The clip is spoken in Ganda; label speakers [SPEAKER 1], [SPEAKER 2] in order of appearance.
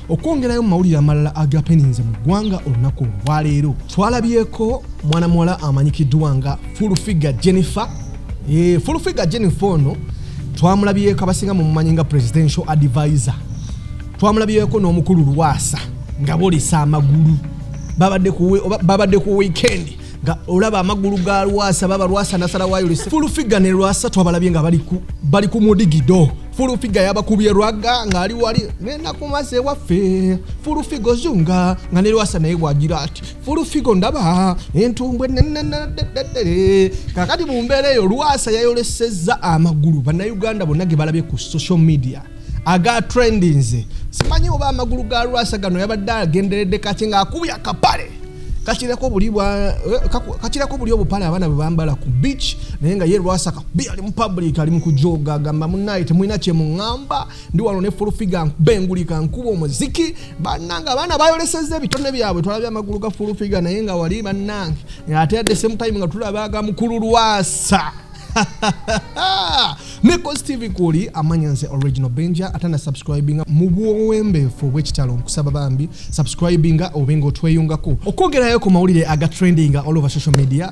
[SPEAKER 1] okwongerayo mawulire amalala agapeninze mu ggwanga olunaku olwaleero twalabyeko mwana muwala amanyikiddwa nga full figure Jennifer. Full figure Jennifer ono twamulabyeko abasinga mu mumanyi nga presidential advisor. Twamulabyeko n'omukulu Lwasa nga Boleseza Amagulu babadde ku weekend nga olaba amagulu ga Lwasa baba Lwasa nasala wayo full figure ne Lwasa twabalabye nga bali ku mudigido. Full figure yabakubye Rwaga nga ali wali nenda kumase waffe full figure zunga nga ne Lwasa naye wagira ati full figure ndaba entumbwe kakati mu mbeera eyo Lwasa yayoleseza amagulu bana Uganda bonna ge balabye ku social media aga trendinze simanyi oba amagulu ga Lwasa gano yabadde agenderedde kati nga akubya akapale kachirako buli obupale abana bambala ku beach naye nga ye Lwasa kabi ali mu public ali mu kujoga agamba munnaye temulina kye muŋŋamba ndi wano ne full figure bengulika nkuba omuziki bannanga abaana bayoleseza ebitone byabwe twalabye amagulu ga full figure naye nga wali bannange ate at the same time nga tulaba aga mukulu Lwasa. NEKOZ TV kuli amanyanze original benja atana subscribinga mu buwembeefu bw'ekitalo nkusaba bambi subscribinga obenga otweyungako okwogerayo ku mawulire aga trending all over social media